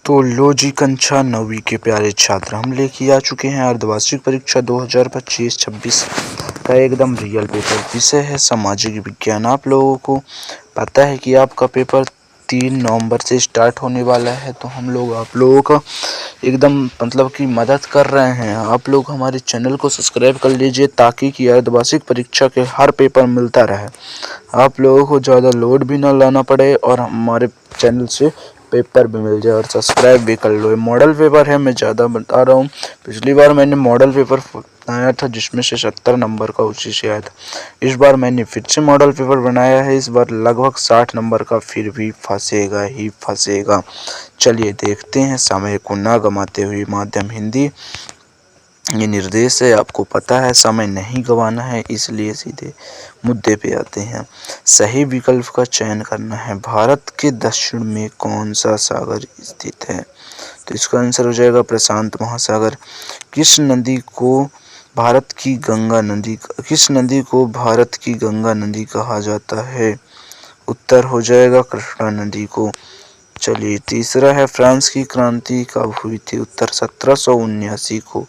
तो लो जी कक्षा 9वीं के प्यारे छात्र, हम लेके आ चुके हैं अर्धवार्षिक परीक्षा 2025-26 का एकदम रियल पेपर। विषय है सामाजिक विज्ञान। आप लोगों को पता है कि आपका पेपर 3 नवंबर से स्टार्ट होने वाला है, तो हम लोग आप लोगों का एकदम मतलब कि मदद कर रहे हैं। आप लोग हमारे चैनल को सब्सक्राइब कर लीजिए ताकि कि अर्धवार्षिक परीक्षा के हर पेपर मिलता रहे, आप लोगों को ज़्यादा लोड भी ना लाना पड़े और हमारे चैनल से पेपर भी मिल जाए और सब्सक्राइब भी कर लो। ये मॉडल पेपर है, मैं ज़्यादा बता रहा हूँ। पिछली बार मैंने मॉडल पेपर बनाया था जिसमें से 70 नंबर का उसी से आया था। इस बार मैंने फिर से मॉडल पेपर बनाया है, इस बार लगभग 60 नंबर का, फिर भी फंसेगा ही फंसेगा। चलिए देखते हैं। समय को ना गंवाते हुए माध्यम हिंदी ये निर्देश है, आपको पता है समय नहीं गंवाना है, इसलिए सीधे मुद्दे पे आते हैं। सही विकल्प का चयन करना है। भारत के दक्षिण में कौन सा सागर स्थित है? तो इसका आंसर हो जाएगा प्रशांत महासागर। किस नदी को भारत की गंगा नदी कहा जाता है? उत्तर हो जाएगा कृष्णा नदी को। चलिए तीसरा है, फ्रांस की क्रांति कब हुई थी? उत्तर 1779 को।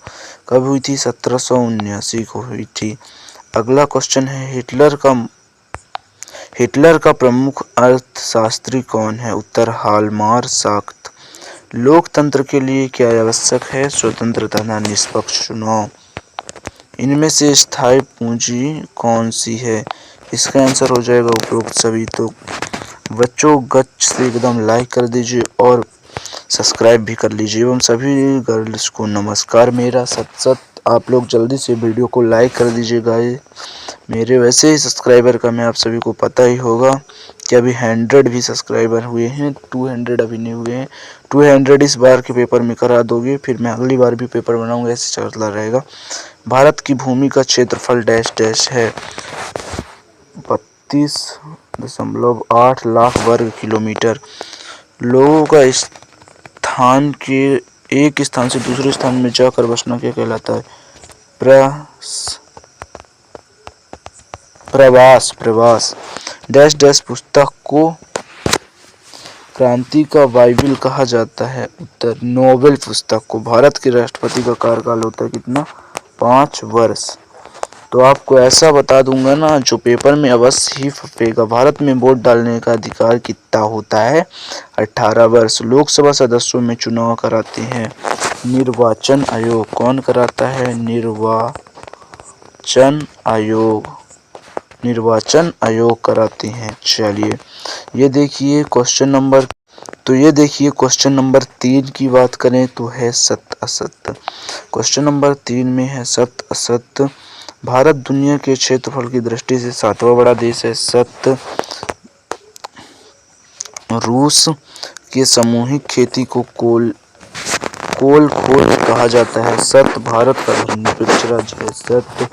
कब हुई थी? 1779 को हुई थी। अगला क्वेश्चन है, हिटलर का प्रमुख अर्थशास्त्री कौन है? उत्तर हालमार साख्त। लोकतंत्र के लिए क्या आवश्यक है? स्वतंत्र तथा निष्पक्ष चुनाव। इनमें से स्थायी पूंजी कौन सी है? इसका आंसर हो जाएगा उपरोक्त सभी। तो बच्चों गच से एकदम लाइक कर दीजिए और सब्सक्राइब भी कर लीजिए। एवं सभी गर्ल्स को नमस्कार मेरा सत आप लोग जल्दी से वीडियो को लाइक कर दीजिएगा। मेरे वैसे ही सब्सक्राइबर का मैं आप सभी को पता ही होगा कि अभी 100 भी सब्सक्राइबर हुए हैं, 200 अभी नहीं हुए हैं। 200 इस बार के पेपर में करा दोगे, फिर मैं अगली बार भी पेपर बनाऊंगा, ऐसे चलता रहेगा। भारत की भूमि का क्षेत्रफल डैश डैश है? 32.8 लाख वर्ग किलोमीटर। लोगों का स्थान के एक स्थान से दूसरे स्थान में जाकर बसना क्या कहलाता है? प्रवास। डैश डैश पुस्तक को क्रांति का बाइबिल कहा जाता है? उत्तर नोबेल पुस्तक को। भारत के राष्ट्रपति का कार्यकाल होता है कितना? 5 वर्ष। तो आपको ऐसा बता दूंगा ना, जो पेपर में अवश्य ही फंसेगा। भारत में वोट डालने का अधिकार कितना होता है? 18 वर्ष। लोकसभा सदस्यों में चुनाव कराते हैं निर्वाचन आयोग। कौन कराता है? निर्वाचन आयोग कराते हैं। चलिए ये देखिए क्वेश्चन नंबर 3 की बात करें तो है सत्य असत्य। क्वेश्चन नंबर 3 में है सत्य असत्य। भारत दुनिया के क्षेत्रफल की दृष्टि से 7वां बड़ा देश है। सत्य। रूस के सामूहिक खेती को कोल खोज कहा जाता है। सत्य। भारत का धर्मनिरपेक्ष राज्य है। सत्य।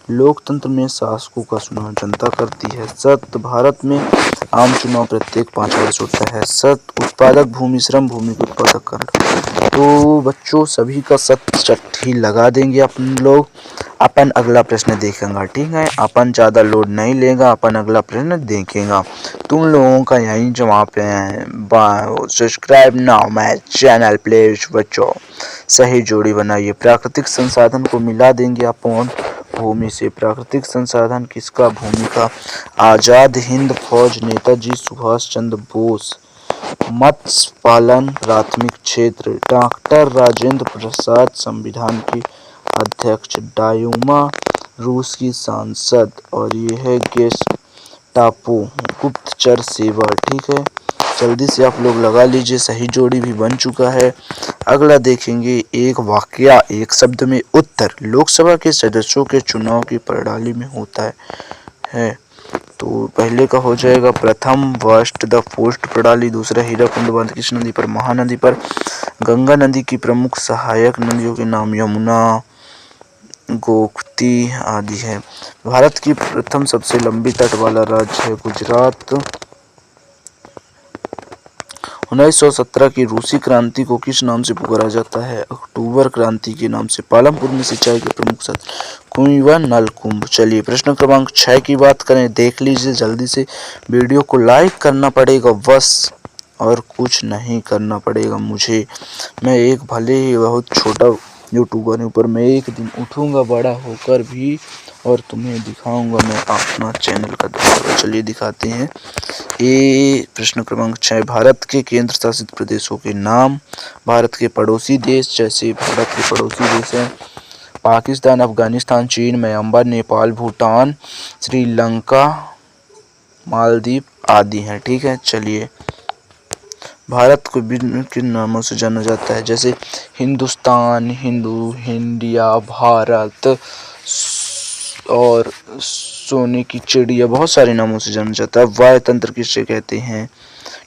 लोकतंत्र में शासकों का चुनाव जनता करती है। सत्य। भारत में आम चुनाव प्रत्येक 5 वर्ष होता है। सत्य। उत्पादक भूमि श्रम भूमि को उत्पादक कर। तो बच्चों सभी का सत्य चिट्ठी लगा देंगे अपन लोग। अपन अगला प्रश्न देखेंगे, ठीक है? अपन ज़्यादा लोड नहीं लेगा, अपन अगला प्रश्न देखेंगे। तुम लोगों का यही जवाब है। Subscribe now my channel please. बच्चों सही जोड़ी बनाइए। प्राकृतिक संसाधन को मिला देंगे अपन भूमि से। प्राकृतिक संसाधन किसका? भूमि का। आजाद हिंद फौज नेताजी सुभाष चंद्र बोस। मत्स्य पालन प्राथमिक क्षेत्र। डॉक्टर राजेंद्र प्रसाद संविधान के अध्यक्ष। डायूमा रूस की सांसद। और ये है गेस्टापो गुप्तचर सेवा, ठीक है? जल्दी से आप लोग लगा लीजिए। सही जोड़ी भी बन चुका है। अगला देखेंगे, एक वाक्य एक शब्द में उत्तर लोकसभा के सदस्यों के चुनाव की प्रणाली में होता है। तो पहले का हो जाएगा प्रथम फर्स्ट द पोस्ट प्रणाली। दूसरा हीराकुंड बांध किस नदी पर? महानदी पर। गंगा नदी की प्रमुख सहायक नदियों के नाम यमुना, गोमती आदि है। भारत की प्रथम सबसे लंबी तट वाला राज्य है गुजरात। 1917 की रूसी क्रांति को किस नाम से पुकारा जाता है? अक्टूबर क्रांति के नाम से। पालमपुर में सिंचाई के प्रमुख साधन कुआं, नलकूप। चलिए प्रश्न क्रमांक 6 की बात करें, देख लीजिए जल्दी से। वीडियो को लाइक करना पड़ेगा बस, और कुछ नहीं करना पड़ेगा मुझे। मैं एक भले ही बहुत छोटा यूट्यूबर हूँ, पर मैं एक दिन उठूँगा बड़ा होकर भी और तुम्हें दिखाऊंगा मैं अपना चैनल का दबदबा। चलिए दिखाते हैं। ये प्रश्न क्रमांक 6, भारत के केंद्र शासित प्रदेशों के नाम। भारत के पड़ोसी देश, जैसे भारत के पड़ोसी देश हैं पाकिस्तान, अफगानिस्तान, चीन, म्यांमार, नेपाल, भूटान, श्रीलंका, मालदीव आदि हैं। ठीक है, चलिए भारत को विभिन्न किन नामों से जाना जाता है, जैसे हिंदुस्तान, हिंदू, इंडिया, भारत और सोने की चिड़िया, बहुत सारे नामों से जाना जाता है। वायु तंत्र किसे कहते हैं?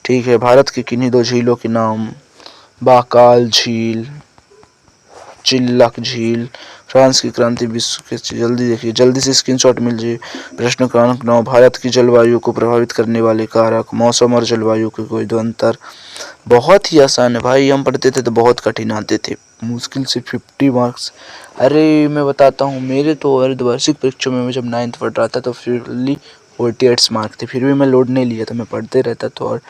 ठीक है, भारत की किन्हीं दो झीलों के नाम, बाकाल झील, चिल्लक झील। फ्रांस की क्रांति विश्व के, जल्दी देखिए, जल्दी से स्क्रीनशॉट मिल जाए। प्रश्न क्रमांक 9, भारत की जलवायु को प्रभावित करने वाले कारक। मौसम और जलवायु के कोई दो अंतर। बहुत ही आसान है भाई, हम पढ़ते थे तो बहुत कठिन आते थे, मुश्किल से 50 मार्क्स। अरे मैं बताता हूँ, मेरे तो अर्धवार्षिक परीक्षा में मैं जब 9th पढ़ रहा था तो फिर 48 मार्क्स थे, फिर भी मैं लोड नहीं लिया था, मैं पढ़ते रहता था। और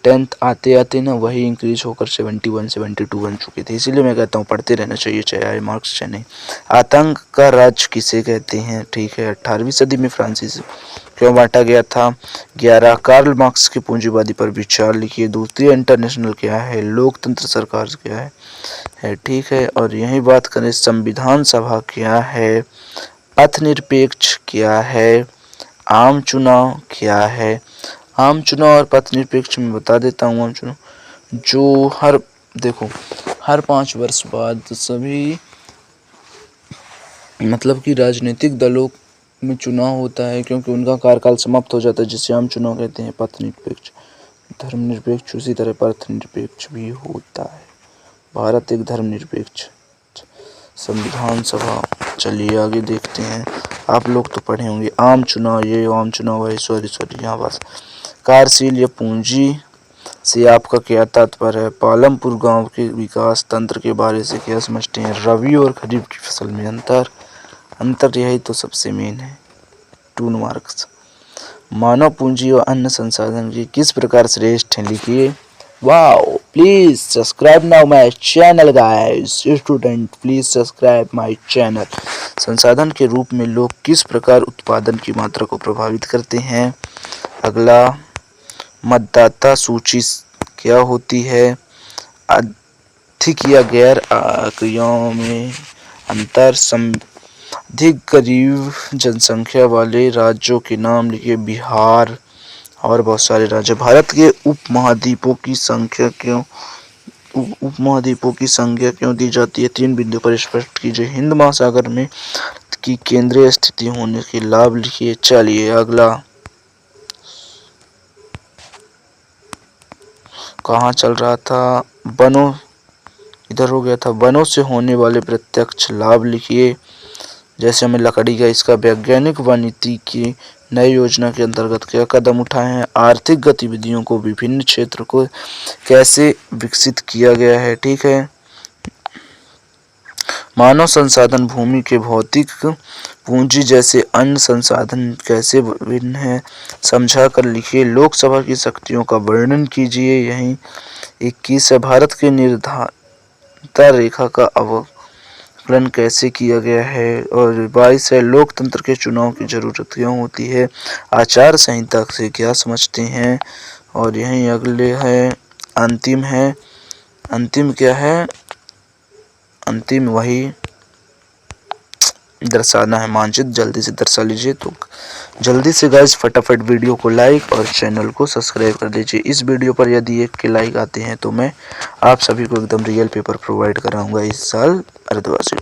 10th आते आते ना वही इंक्रीज होकर 71 72 बन चुके थे। इसीलिए मैं कहता हूँ पढ़ते रहना चाहिए, चाहे आए मार्क्स चाहे नहीं। आतंक का राज्य किसे कहते हैं? ठीक है, 18वीं सदी में फ्रांसीसी क्यों बांटा गया था? 11, कार्ल मार्क्स के पूंजीवादी पर विचार लिखिए। दूसरी इंटरनेशनल क्या है? लोकतंत्र सरकार क्या है? ठीक है, और यही बात करें, संविधान सभा क्या है? पथ निरपेक्ष क्या है? आम चुनाव क्या है? आम चुनाव और पथ निरपेक्ष में बता देता हूँ। आम चुनाव जो हर 5 वर्ष बाद सभी मतलब कि राजनीतिक दलों में चुनाव होता है, क्योंकि उनका कार्यकाल समाप्त हो जाता है, जिसे आम चुनाव कहते हैं। पथ निरपेक्ष, धर्मनिरपेक्ष उसी तरह पथ निरपेक्ष भी होता है। भारत एक धर्मनिरपेक्ष। संविधान सभा, चलिए आगे देखते हैं। आप लोग तो पढ़े होंगे। आम चुनाव, ये आम चुनाव है, सॉरी यहाँ बस। कार्यशील या पूंजी से आपका क्या तात्पर्य है? पालमपुर गांव के विकास तंत्र के बारे से क्या समझते हैं? रबी और खरीफ की फसल में अंतर यही तो सबसे मेन है। 2 मार्क्स। मानव पूंजी और अन्य संसाधन की किस प्रकार श्रेष्ठ है? लिखिए। Wow, please subscribe now my channel guys. Student please subscribe my channel. संसाधन के रूप में लोग किस प्रकार उत्पादन की मात्रा को प्रभावित करते हैं? अगला, मतदाता सूची क्या होती है? अधिक या गैर आंकड़ों में अंतर। अधिक गरीब जनसंख्या वाले राज्यों के नाम लिखिए। बिहार और बहुत सारे राज्य। भारत के उपमहाद्वीपों की संख्या क्यों दी जाती है? 3 बिंदु पर स्पष्ट कीजिए। हिंद महासागर में की केंद्रीय स्थिति होने के लाभ लिखिए। चलिए अगला, कहाँ चल रहा था? वनों, इधर हो गया था। वनों से होने वाले प्रत्यक्ष लाभ लिखिए। जैसे हमें लकड़ी का, इसका वैज्ञानिक वन नीति की नई योजना के अंतर्गत क्या कदम उठाए हैं? आर्थिक गतिविधियों को विभिन्न क्षेत्र को कैसे विकसित किया गया है? ठीक है। मानव संसाधन भूमि के भौतिक पूंजी जैसे अन्य संसाधन कैसे भिन्न है? समझा कर लिखिए। लोकसभा की शक्तियों का वर्णन कीजिए। यही 21 है। भारत के निर्धारिता रेखा का अवकलन कैसे किया गया है? और 22 है। लोकतंत्र के चुनाव की जरूरत क्यों होती है? आचार संहिता से क्या समझते हैं? और यही अगले है, अंतिम है। अंतिम क्या है? अंतिम वही दर्शाना है, मानचित्र जल्दी से दर्शा लीजिए। तो जल्दी से गाइस फटाफट वीडियो को लाइक और चैनल को सब्सक्राइब कर लीजिए। इस वीडियो पर यदि 1 के लाइक आते हैं तो मैं आप सभी को एकदम रियल पेपर प्रोवाइड कराऊंगा इस साल अर्धवार्षिक।